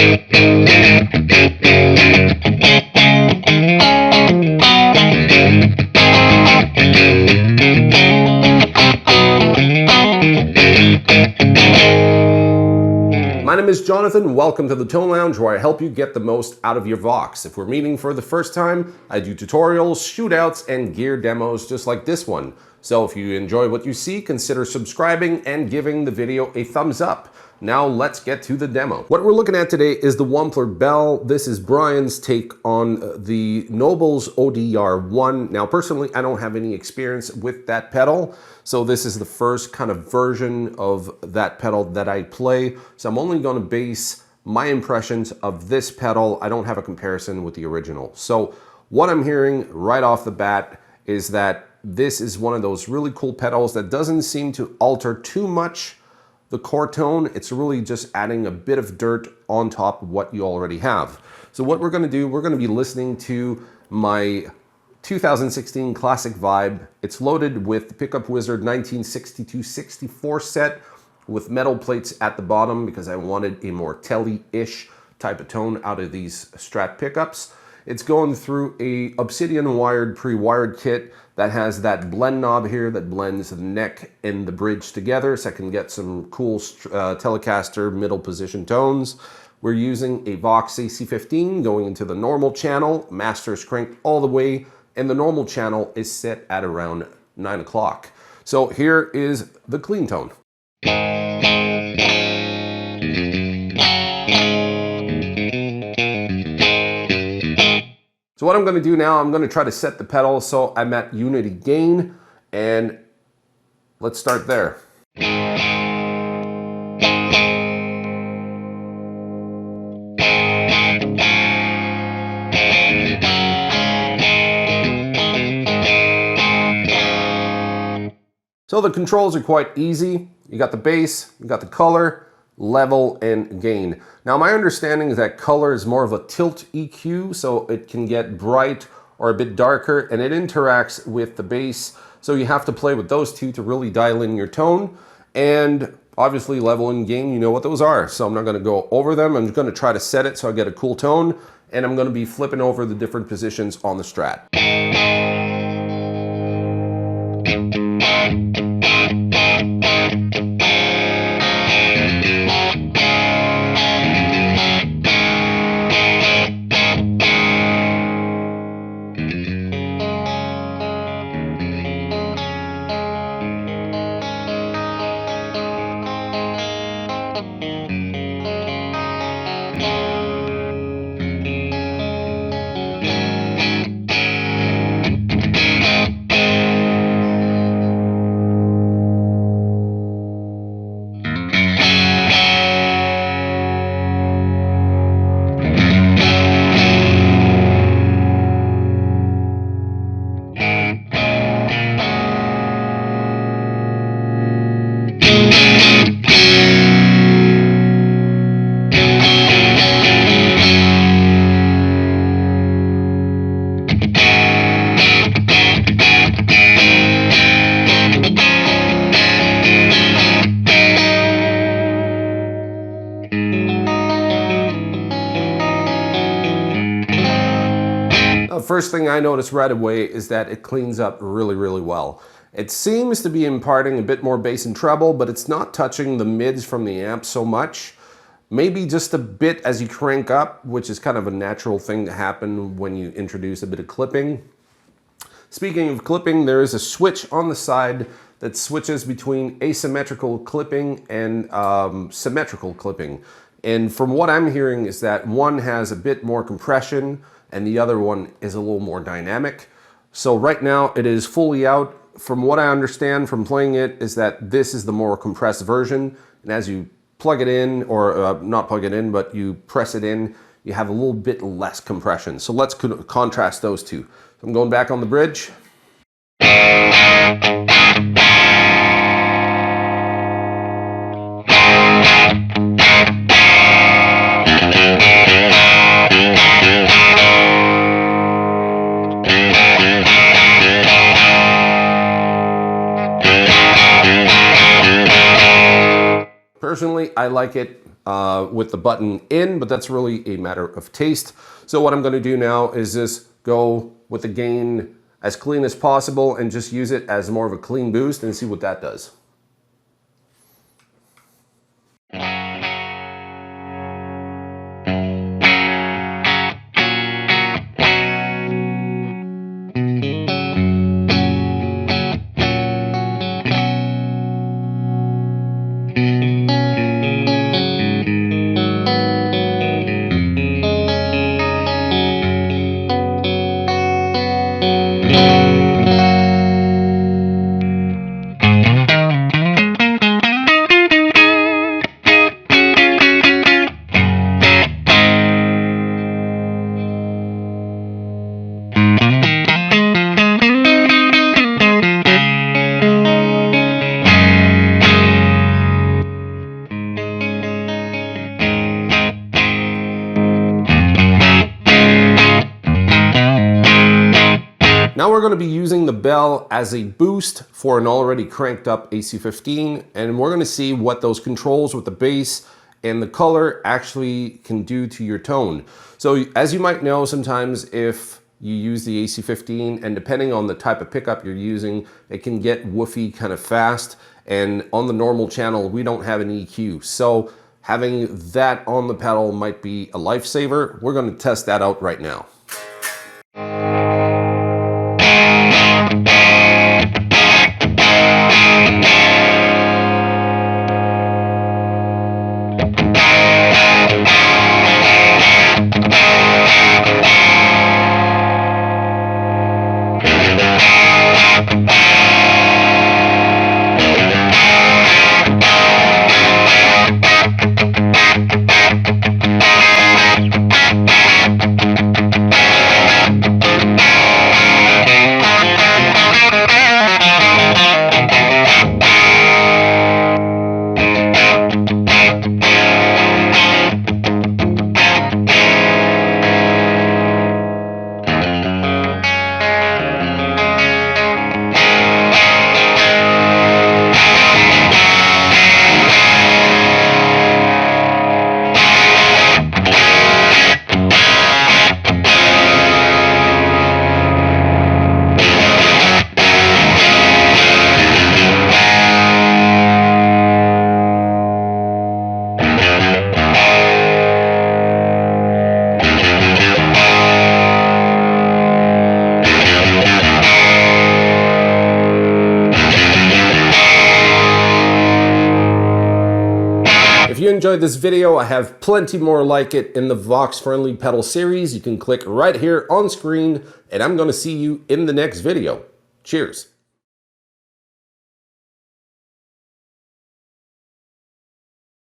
My name is Jonathan. Welcome to the Tone Lounge, where I help you get the most out of your Vox. If we're meeting for the first time, I do tutorials, shootouts, and gear demos just like this one. So if you enjoy what you see, consider subscribing and giving the video a thumbs up. Now let's get to the demo. What we're looking at today is the WAMPLER Belle. This is Brian's take on the Noble's ODR1. Now personally, I don't have any experience with that pedal, so this is the first kind of version of that pedal that I play. So I'm only going to base my impressions of this pedal. I don't have a comparison with the original. So what I'm hearing right off the bat is that this is one of those really cool pedals that doesn't seem to alter too much the core tone. It's really just adding a bit of dirt on top of what you already have. So what we're going to do, we're going to be listening to my 2016 Classic Vibe. It's loaded with the 𝗃𝗄𝗄𝗎𝗓 1962-64 set with metal plates at the bottom because I wanted a more telly-ish type of tone out of these Strat pickups. It's going through a Obsidianwire pre-wired kit that has that blend knob here that blends the neck and the bridge together, so I can get some cool Telecaster middle position tones. We're using a Vox AC15 going into the normal channel, master's cranked all the way, and the normal channel is set at around 9 o'clock. So here is the clean tone. So what I'm going to do now, I'm going to try to set the pedal so I'm at unity gain, and let's start there. So the controls are quite easy. You got the bass, you got the color, level, and gain. Now my understanding is that color is more of a tilt EQ, so it can get bright or a bit darker, and it interacts with the bass, so you have to play with those two to really dial in your tone. And obviously level and gain, you know what those are, so I'm not going to go over them. I'm just going to try to set it so I get a cool tone, and I'm going to be flipping over the different positions on the Strat. First thing I notice right away is that it cleans up really, really well. It seems to be imparting a bit more bass and treble, but it's not touching the mids from the amp so much. Maybe just a bit as you crank up, which is kind of a natural thing to happen when you introduce a bit of clipping. Speaking of clipping, there is a switch on the side that switches between asymmetrical clipping and symmetrical clipping. And from what I'm hearing is that one has a bit more compression and the other one is a little more dynamic. So right now it is fully out. From what I understand from playing it is that this is the more compressed version, and as you plug it in, or not plug it in, but you press it in, you have a little bit less compression. So let's contrast those two. So I'm going back on the bridge. Personally, I like it with the button in, but that's really a matter of taste. So what I'm going to do now is just go with the gain as clean as possible and just use it as more of a clean boost and see what that does. Now we're going to be using the Belle as a boost for an already cranked up AC15, and we're going to see what those controls with the bass and the color actually can do to your tone. So as you might know, sometimes if you use the AC15 and depending on the type of pickup you're using, it can get woofy kind of fast, and on the normal channel we don't have an EQ. So having that on the pedal might be a lifesaver. We're going to test that out right now. If you enjoyed this video, I have plenty more like it in the Vox Friendly Pedal series. You can click right here on screen, and I'm going to see you in the next video. Cheers.